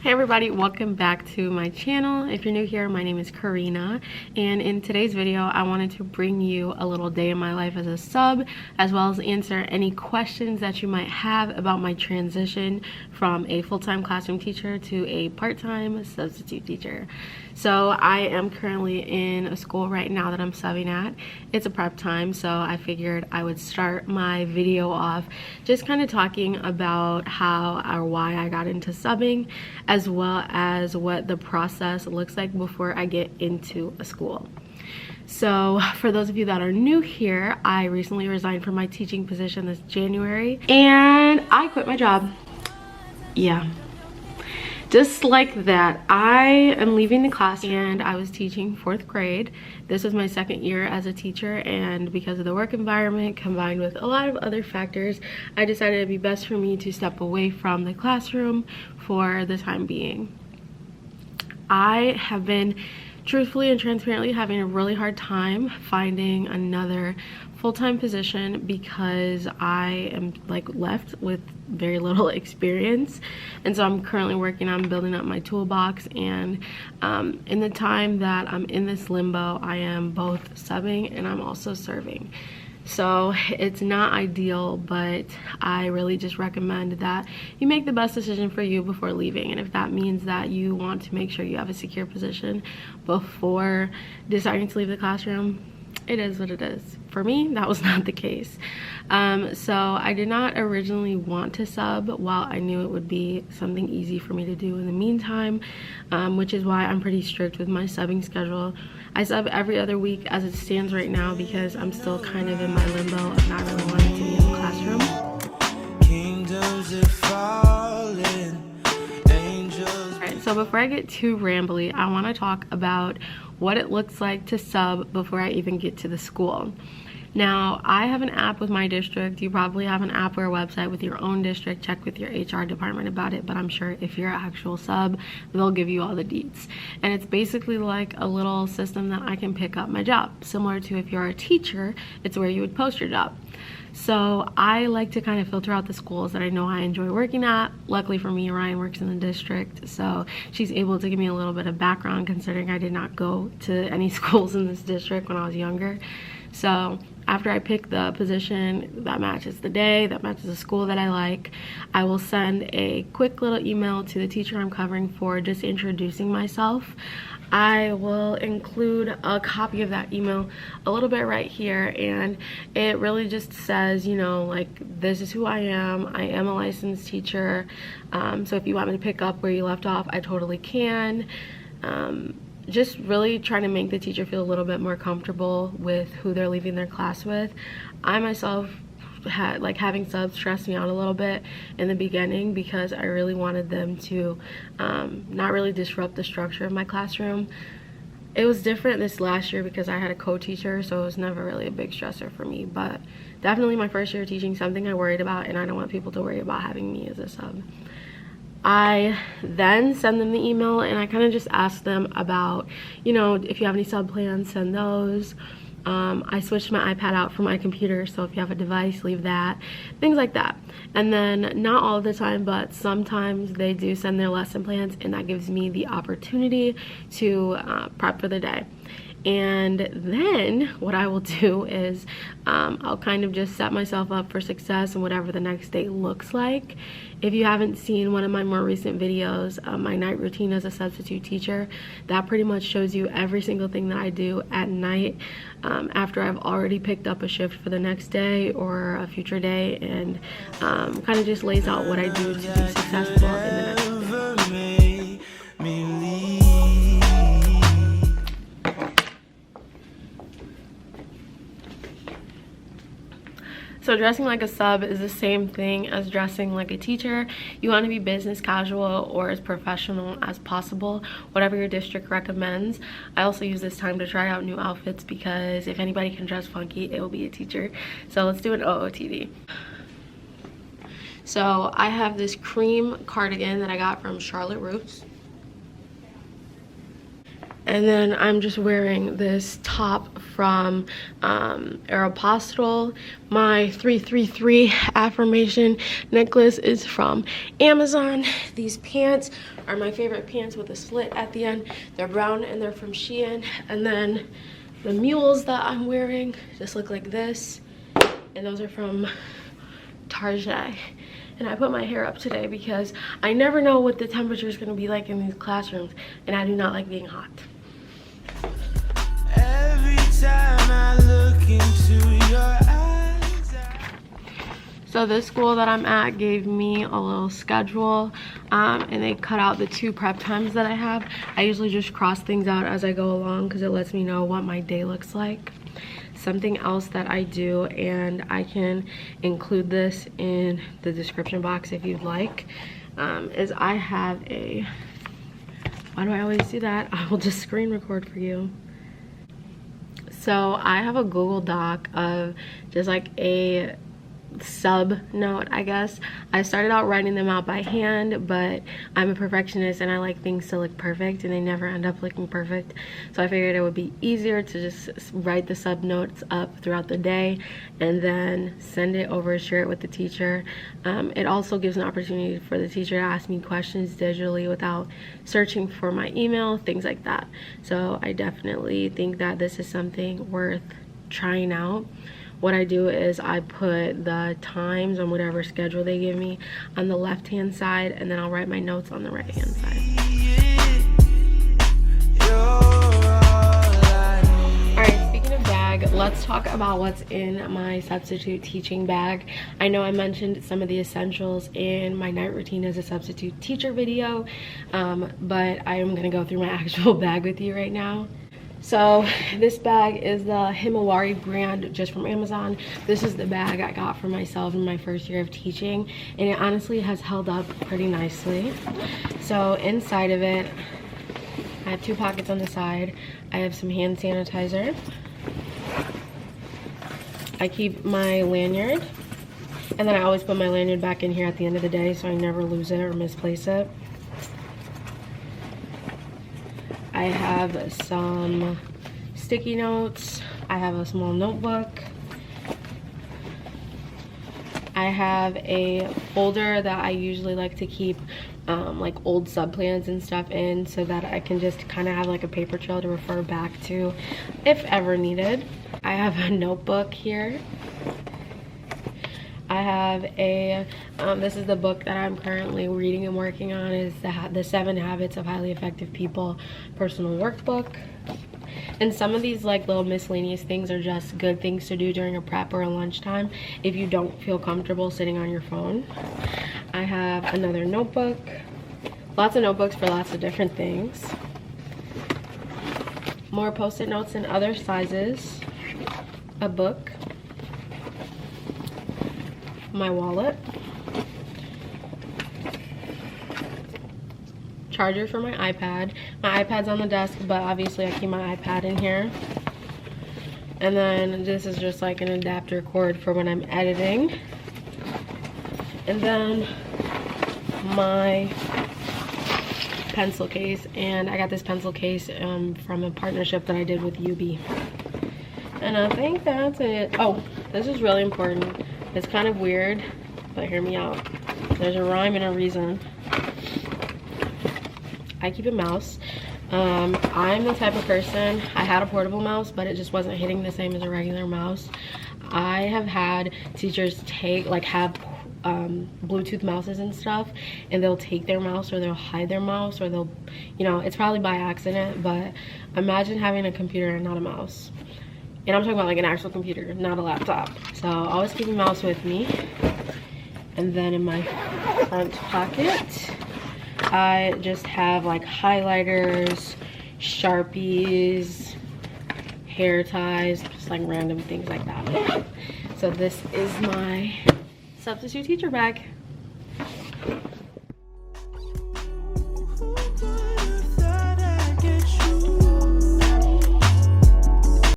Hey everybody, welcome back to my channel. If you're new here, my name is Karina, and in today's video I wanted to bring you a little day in my life as a sub, as well as answer any questions that you might have about my transition from a full-time classroom teacher to a part-time substitute teacher. So I am currently in a school right now that I'm subbing at. It's a prep time, so I figured I would start my video off just kind of talking about how or why I got into subbing, as well as what the process looks like before I get into a school. So for those of you that are new here, I recently resigned from my teaching position this January and I quit my job. Yeah, just like that. I am leaving the class, and I was teaching 4th grade. This was my 2nd year as a teacher, and because of the work environment combined with a lot of other factors, I decided it'd be best for me to step away from the classroom for the time being. I have been truthfully and transparently having a really hard time finding another full-time position because I am left with very little experience, and so I'm currently working on building up my toolbox. And in the time that I'm in this limbo, I am both subbing and I'm also serving. So it's not ideal, but I really just recommend that you make the best decision for you before leaving. And if that means that you want to make sure you have a secure position before deciding to leave the classroom, it is what it is. For me, that was not the case. So I did not originally want to sub, while I knew it would be something easy for me to do in the meantime, which is why I'm pretty strict with my subbing schedule. I sub every other week as it stands right now because I'm still kind of in my limbo of not really wanting to be in the classroom. Kingdoms are falling, angels. Alright, so before I get too rambly, I want to talk about what it looks like to sub before I even get to the school. Now, I have an app with my district. You probably have an app or a website with your own district. Check with your HR department about it, but I'm sure if you're an actual sub, they'll give you all the deets. And it's basically like a little system that I can pick up my job. Similar to if you're a teacher, it's where you would post your job. So I like to kind of filter out the schools that I know I enjoy working at. Luckily for me, Ryan works in the district, so she's able to give me a little bit of background, considering I did not go to any schools in this district when I was younger. So after I pick the position that matches the day, that matches the school that I like, I will send a quick little email to the teacher I'm covering for, just introducing myself. I will include a copy of that email a little bit right here, and it really just says, you know, like, this is who I am a licensed teacher, so if you want me to pick up where you left off, I totally can. Just really trying to make the teacher feel a little bit more comfortable with who they're leaving their class with. I myself had, having subs stressed me out a little bit in the beginning because I really wanted them to not really disrupt the structure of my classroom. It was different this last year because I had a co-teacher, so it was never really a big stressor for me, but definitely my first year teaching, something I worried about, and I don't want people to worry about having me as a sub. I then send them the email and I kind of just ask them about, you know, if you have any sub plans, send those. I switched my iPad out from my computer, so if you have a device, leave that, things like that. And then not all the time, but sometimes they do send their lesson plans, and that gives me the opportunity to prep for the day. And then what I will do is I'll kind of just set myself up for success and whatever the next day looks like. If you haven't seen one of my more recent videos, my night routine as a substitute teacher, that pretty much shows you every single thing that I do at night after I've already picked up a shift for the next day or a future day, and kind of just lays out what I do to be successful in the next day. So dressing like a sub is the same thing as dressing like a teacher. You want to be business casual or as professional as possible, whatever your district recommends. I also use this time to try out new outfits because if anybody can dress funky, it will be a teacher. So let's do an OOTD. So I have this cream cardigan that I got from Charlotte Russe. And then I'm just wearing this top from Aeropostale. My 333 affirmation necklace is from Amazon. These pants are my favorite pants with a slit at the end. They're brown and they're from Shein. And then the mules that I'm wearing just look like this. And those are from Target. And I put my hair up today because I never know what the temperature is going to be like in these classrooms. And I do not like being hot. Every time I look into your eyes. So this school that I'm at gave me a little schedule, and they cut out the 2 prep times that I have. I usually just cross things out as I go along because it lets me know what my day looks like. Something else that I do, and I can include this in the description box if you'd like, is I have a, why do I always do that? I will just screen record for you. So I have a Google Doc of just like a sub note, I guess. I started out writing them out by hand, but I'm a perfectionist and I like things to look perfect, and they never end up looking perfect. So I figured it would be easier to just write the sub notes up throughout the day and then send it over, share it with the teacher. It also gives an opportunity for the teacher to ask me questions digitally without searching for my email, things like that. So I definitely think that this is something worth trying out. What I do is I put the times on whatever schedule they give me on the left hand side, and then I'll write my notes on the right hand side. Alright, speaking of bag, let's talk about what's in my substitute teaching bag. I know I mentioned some of the essentials in my night routine as a substitute teacher video, but I am going to go through my actual bag with you right now. So this bag is the Himawari brand, just from Amazon. This is the bag I got for myself in my first year of teaching, and it honestly has held up pretty nicely. So inside of it, I have 2 pockets on the side. I have some hand sanitizer. I keep my lanyard, and then I always put my lanyard back in here at the end of the day so I never lose it or misplace it. I have some sticky notes. I have a small notebook. I have a folder that I usually like to keep like old sub plans and stuff in, so that I can just kind of have like a paper trail to refer back to if ever needed. I have a notebook here. I have a, this is the book that I'm currently reading and working on, is the 7 Habits of Highly Effective People personal workbook. And some of these like little miscellaneous things are just good things to do during a prep or a lunchtime if you don't feel comfortable sitting on your phone. I have another notebook, lots of notebooks for lots of different things. More post-it notes in other sizes, a book, my wallet, charger for my iPad. My iPad's on the desk, but obviously I keep my iPad in here. And then this is just like an adapter cord for when I'm editing. And then my pencil case, and I got this pencil case from a partnership that I did with UB. And I think that's it. Oh, this is really important. It's kind of weird, but hear me out. There's a rhyme and a reason. I keep a mouse. I'm the type of person, I had a portable mouse, but it just wasn't hitting the same as a regular mouse. I have had teachers have Bluetooth mouses and stuff, and they'll take their mouse, or they'll hide their mouse, or they'll, it's probably by accident, but imagine having a computer and not a mouse. And I'm talking about like an actual computer, not a laptop. So I always keep a mouse with me. And then in my front pocket, I just have like highlighters, Sharpies, hair ties, just like random things like that. So this is my substitute teacher bag.